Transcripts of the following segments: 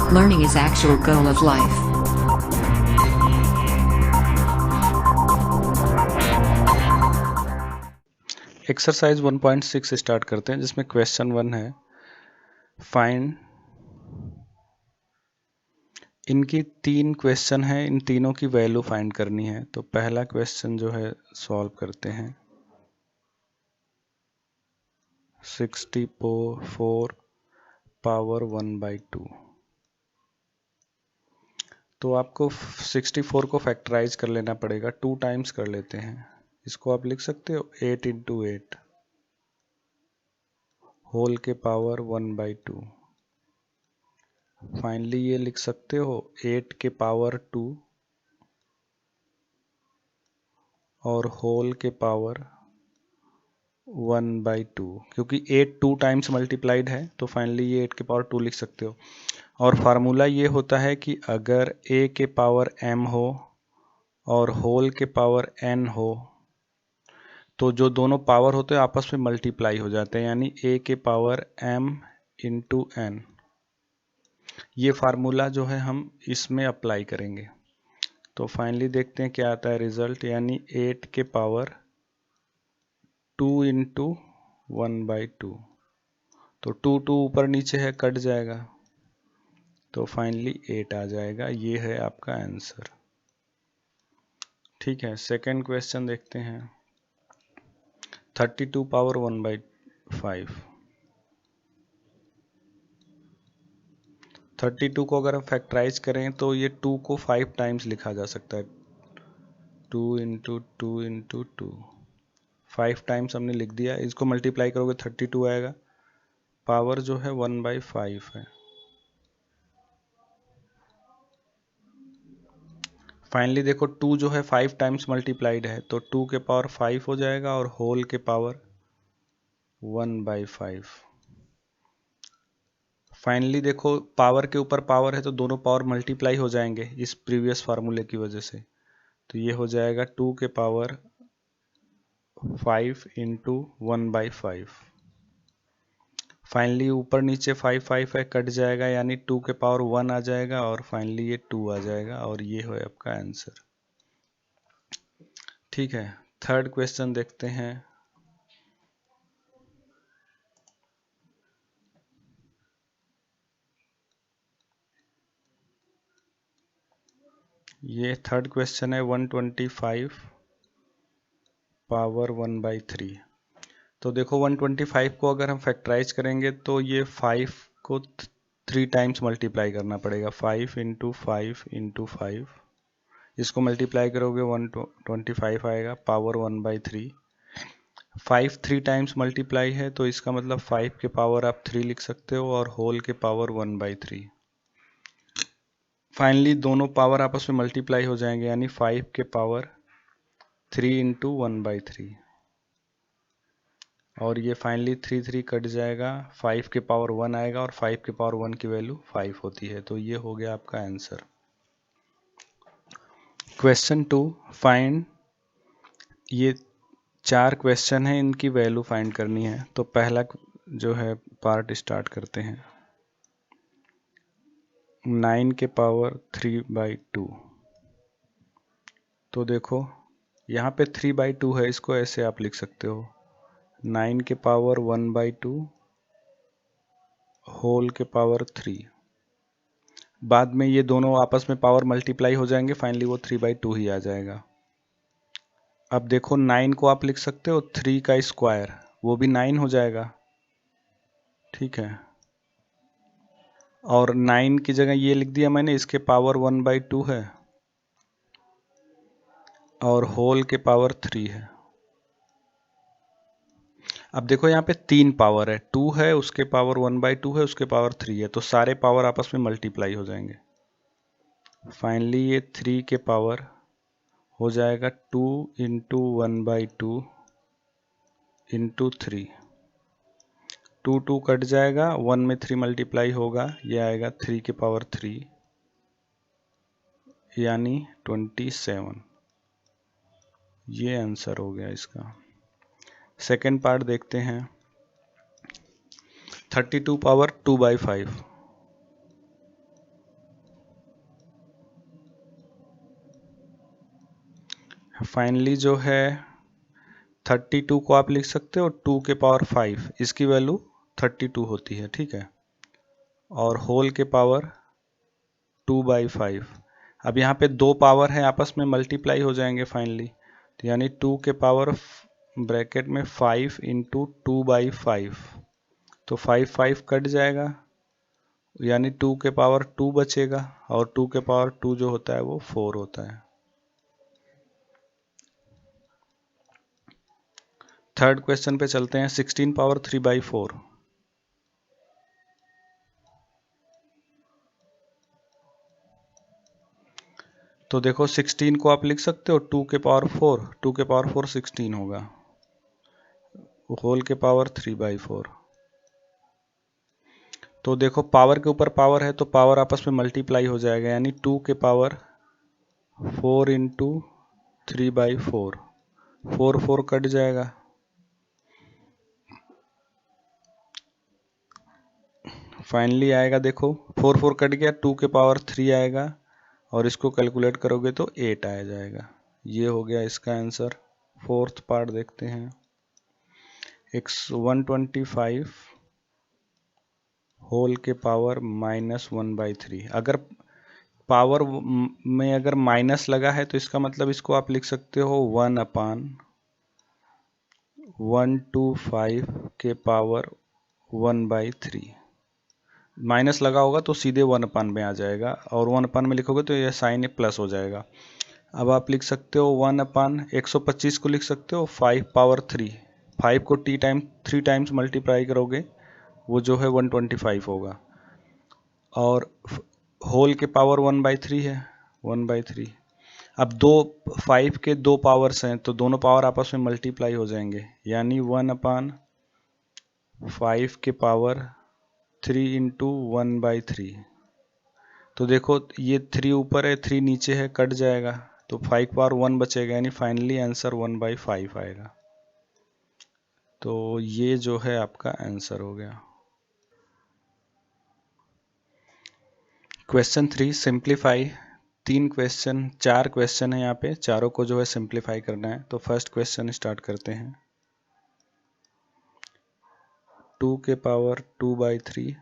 Learning is actual goal of life. Exercise 1.6 start करते हैं, जिसमें क्वेश्चन 1 है फाइंड। इनकी 3 क्वेश्चन है, इन तीनों की वैल्यू फाइंड करनी है। तो पहला क्वेश्चन जो है सॉल्व करते हैं। 64 पावर 1/2। तो आपको 64 को फैक्टराइज कर लेना पड़ेगा। 2 टाइम्स कर लेते हैं। इसको आप लिख सकते हो 8 × 8 होल के पावर 1/2। फाइनली ये लिख सकते हो 8 के पावर 2 और होल के पावर 1/2, क्योंकि 8 2 टाइम्स मल्टीप्लाइड है, तो फाइनली ये 8 के पावर 2 लिख सकते हो। और फार्मूला ये होता है कि अगर a के पावर m हो और होल के पावर n हो, तो जो दोनों पावर होते हैं आपस में मल्टीप्लाई हो जाते हैं, यानी a के पावर m × n। ये फार्मूला जो है हम इसमें अप्लाई करेंगे। तो फाइनली देखते हैं क्या आता है रिजल्ट, यानी 8 के पावर 2 × 1/2। तो 2 2 ऊपर नीचे है, कट जाएगा, तो फाइनली 8 आ जाएगा। ये है आपका आंसर। ठीक है, सेकंड क्वेश्चन देखते हैं। 32 पावर 1/5। 32 को अगर हम फैक्टराइज करें तो ये 2 को 5 टाइम्स लिखा जा सकता है। 2 × 2 × 2 5 टाइम्स हमने लिख दिया। इसको मल्टीप्लाई करोगे 32 आएगा। पावर जो है 1/5 है। फाइनली देखो 2 जो है 5 टाइम्स मल्टीप्लाइड है, तो 2 के पावर 5 हो जाएगा और होल के पावर 1/5। फाइनली देखो पावर के ऊपर पावर है, तो दोनों पावर मल्टीप्लाई हो जाएंगे इस प्रीवियस फार्मूले की वजह से। तो ये हो जाएगा 2 के पावर 5 × 1/5। फाइनली ऊपर नीचे 5 5 है, कट जाएगा, यानी 2 के पावर 1 आ जाएगा और फाइनली ये 2 आ जाएगा और ये है आपका आंसर। ठीक है, थर्ड क्वेश्चन देखते हैं। ये थर्ड क्वेश्चन है 125 पावर 1/3। तो देखो 125 को अगर हम फैक्टराइज करेंगे तो ये 5 को 3 टाइम्स मल्टीप्लाई करना पड़ेगा। 5 × 5 × 5, इसको मल्टीप्लाई करोगे 125 आएगा, पावर 1/3। 5 3 टाइम्स मल्टीप्लाई है, तो इसका मतलब 5 के पावर आप 3 लिख सकते हो और होल के पावर 1/3। फाइनली दोनों पावर आपस में मल्टीप्लाई हो जाएंगे, यानी 5 के पावर 3 × 1/3। और ये फाइनली 3 3 कट जाएगा, 5 के पावर 1 आएगा और 5 के पावर 1 की वैल्यू 5 होती है। तो ये हो गया आपका आंसर। Question 2 find. ये 4 क्वेश्चन है, इनकी वैल्यू फाइंड करनी है। तो पहला जो है पार्ट स्टार्ट करते हैं। 9 के पावर 3/2। तो देखो यहाँ पे 3/2 है, इसको ऐसे आप लिख सकते हो 9 के पावर 1/2 होल के पावर 3। बाद में ये दोनों आपस में पावर मल्टीप्लाई हो जाएंगे, फाइनली वो 3/2 ही आ जाएगा। अब देखो 9 को आप लिख सकते हो 3 का स्क्वायर, वो भी 9 हो जाएगा। ठीक है, और 9 की जगह ये लिख दिया मैंने, इसके पावर 1/2 है और होल के पावर 3 है। अब देखो यहाँ पे 3 पावर है, 2 है, उसके पावर 1/2 है, उसके पावर 3 है, तो सारे पावर आपस में मल्टीप्लाई हो जाएंगे। फाइनली ये 3 के पावर हो जाएगा 2 × 1/2 × 3। 2 2 कट जाएगा, 1 में 3 मल्टीप्लाई होगा, ये आएगा 3 के पावर 3 यानी 27। ये आंसर हो गया इसका। सेकेंड पार्ट देखते हैं। 32 पावर 2/5। फाइनली जो है 32 को आप लिख सकते हो 2 के पावर 5, इसकी वैल्यू 32 होती है, ठीक है। और होल के पावर 2/5। अब यहाँ पे दो पावर है, आपस में मल्टीप्लाई हो जाएंगे फाइनली, तो यानी 2 के पावर ब्रैकेट में 5 इंटू 2/5, तो 5 कट जाएगा, यानी 2 के पावर 2 बचेगा, और 2 के पावर 2 जो होता है वो 4 होता है। थर्ड क्वेश्चन पे चलते हैं। 16 पावर 3/4। तो देखो 16 को आप लिख सकते हो 2 के पावर 4, 2 के पावर 4 16 होगा, होल के पावर 3/4। तो देखो पावर के ऊपर पावर है तो पावर आपस में मल्टीप्लाई हो जाएगा, यानी 2 के पावर 4 इंटू 3/4, 4 कट जाएगा, फाइनली आएगा देखो 4 कट गया, 2 के पावर 3 आएगा, और इसको कैलकुलेट करोगे तो 8 आ जाएगा। ये हो गया इसका आंसर। फोर्थ पार्ट देखते हैं। x125 होल के पावर -1/3। अगर पावर में अगर माइनस लगा है तो इसका मतलब इसको आप लिख सकते हो 1/125 के पावर 1/3। माइनस लगा होगा तो सीधे 1 में आ जाएगा, और 1 में लिखोगे तो यह साइन प्लस हो जाएगा। अब आप लिख सकते हो 1/125 को लिख सकते हो 5 पावर 3। 5 को 3 टाइम्स मल्टीप्लाई करोगे वो जो है 125 होगा, और होल के पावर 1/3 है, 1/3। अब 5 के दो पावर्स हैं तो दोनों पावर आपस में मल्टीप्लाई हो जाएंगे, यानी 1/5 के पावर 3 इंटू 1/3। तो देखो ये 3 ऊपर है 3 नीचे है, कट जाएगा, तो 5 पावर 1 बचेगा, यानी फाइनली आंसर 1/5 आएगा। तो ये जो है आपका आंसर हो गया। Question 3 simplify. 4 क्वेश्चन है यहाँ पे, चारों को जो है सिंप्लीफाई करना है। तो फर्स्ट क्वेश्चन स्टार्ट करते हैं। 2 के पावर 2/3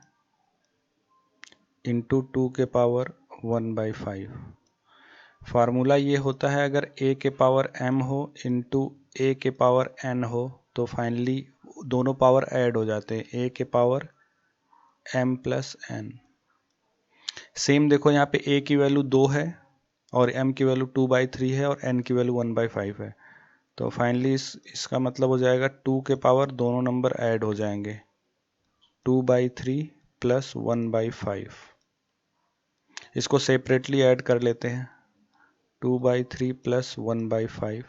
इंटू 2 के पावर 1/5। फार्मूला ये होता है, अगर a के पावर m हो इंटू a के पावर n हो तो फाइनली दोनों पावर ऐड हो जाते हैं, a के power m plus n। Same देखो यहाँ पे a की वैल्यू 2 है और m की वैल्यू 2/3 है और n की वैल्यू 1/5 है, तो फाइनली इसका मतलब हो जाएगा 2 के पावर दोनों नंबर ऐड हो जाएंगे, 2/3 प्लस 1/5। इसको सेपरेटली ऐड कर लेते हैं, 2/3 प्लस 1/5,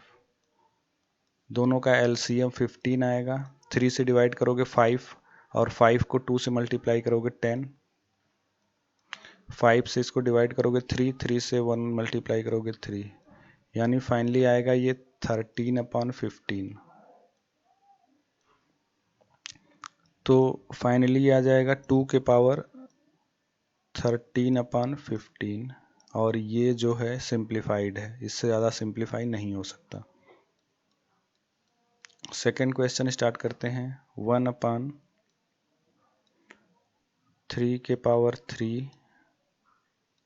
दोनों का एलसीएम 15 आएगा। 3 से डिवाइड करोगे 5, और 5 को 2 से मल्टीप्लाई करोगे 10, 5 से इसको डिवाइड करोगे 3 से 1 मल्टीप्लाई करोगे 3, यानी फाइनली आएगा ये 13/15। तो फाइनली आ जाएगा 2 के पावर 13/15, और ये जो है सिंप्लीफाइड है, इससे ज़्यादा सिंप्लीफाई नहीं हो सकता। सेकेंड क्वेश्चन स्टार्ट करते हैं। 1/3 के पावर 3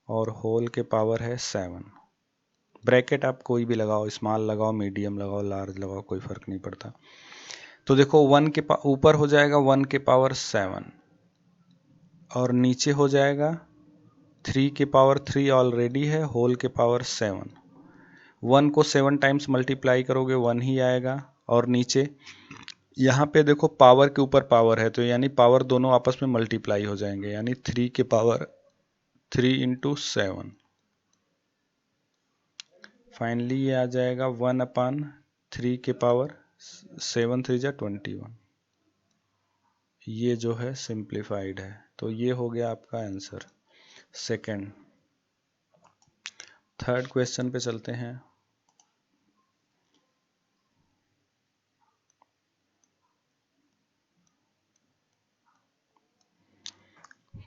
और होल के पावर है 7। ब्रैकेट आप कोई भी लगाओ, स्मॉल लगाओ, मीडियम लगाओ, लार्ज लगाओ, कोई फर्क नहीं पड़ता। तो देखो 1 के ऊपर हो जाएगा 1 के पावर 7, और नीचे हो जाएगा 3 के पावर 3 ऑलरेडी है, होल के पावर 7। 1 को 7 टाइम्स मल्टीप्लाई करोगे 1 ही आएगा, और नीचे यहाँ पे देखो पावर के ऊपर पावर है, तो यानी पावर दोनों आपस में मल्टीप्लाई हो जाएंगे, यानी 3 के पावर 3 इंटू 7। फाइनली ये आ जाएगा 1/3 के पावर 7 3 जा 21। ये जो है सिंप्लीफाइड है, तो ये हो गया आपका आंसर सेकंड। थर्ड क्वेश्चन पे चलते हैं।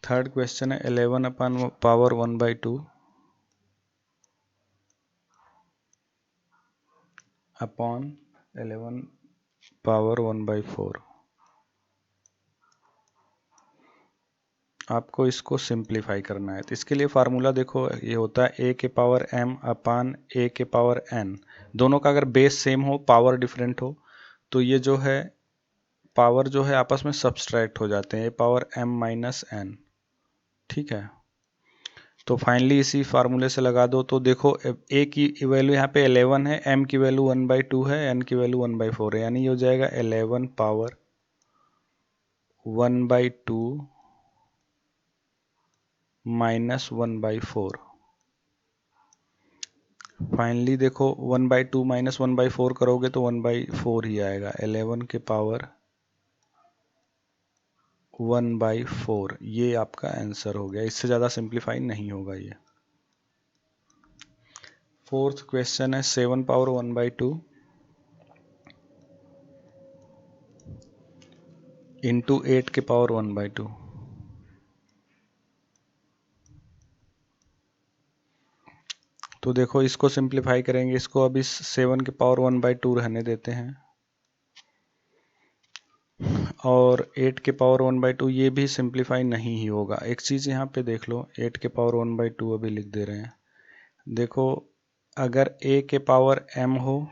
थर्ड क्वेश्चन है 11/1/2 अपॉन 11 पावर 1/4। आपको इसको सिंप्लीफाई करना है, तो इसके लिए फार्मूला देखो, ये होता है a के पावर m अपान a के पावर n। दोनों का अगर बेस सेम हो, पावर डिफरेंट हो, तो ये जो है पावर जो है आपस में सब्सट्रैक्ट हो जाते हैं, a power m minus n। ठीक है, तो फाइनली इसी फार्मूले से लगा दो। तो देखो a की वैल्यू यहाँ पे 11 है, m की वैल्यू 1/2 है, n की वैल्यू 1/4 है, यानी ये हो जाएगा 11 पावर 1/2 माइनस 1/4। फाइनली देखो 1/2 माइनस 1/4 करोगे तो 1/4 ही आएगा। 11 के पावर 1/4 ये आपका आंसर हो गया। इससे ज़्यादा सिंप्लीफाई नहीं होगा ये। फोर्थ क्वेश्चन है 7 पावर 1/2 इंटू 8 के पावर 1/2। तो देखो इसको सिंप्लीफाई करेंगे, इसको अब इस 7 के पावर 1/2 रहने देते हैं, और 8 के पावर 1/2 ये भी सिंप्लीफाई नहीं ही होगा। एक चीज़ यहाँ पे देख लो, 8 के पावर 1/2 अभी लिख दे रहे हैं। देखो अगर a के पावर m हो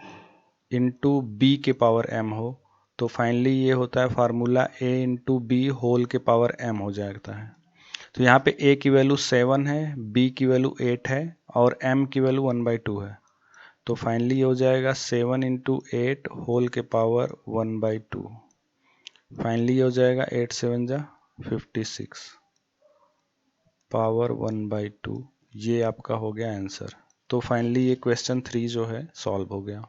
इंटू b के पावर m हो, तो फाइनली ये होता है formula a into B whole के पावर m हो जाता है। तो यहाँ पे a की वैल्यू 7 है, b की वैल्यू 8 है और m की वैल्यू 1/2 है। तो फाइनली हो जाएगा 7 इंटू 8 होल के पावर 1/2। फाइनली हो जाएगा 8 7 जा 56 पावर 1/2। ये आपका हो गया आंसर। तो फाइनली ये क्वेश्चन 3 जो है सॉल्व हो गया।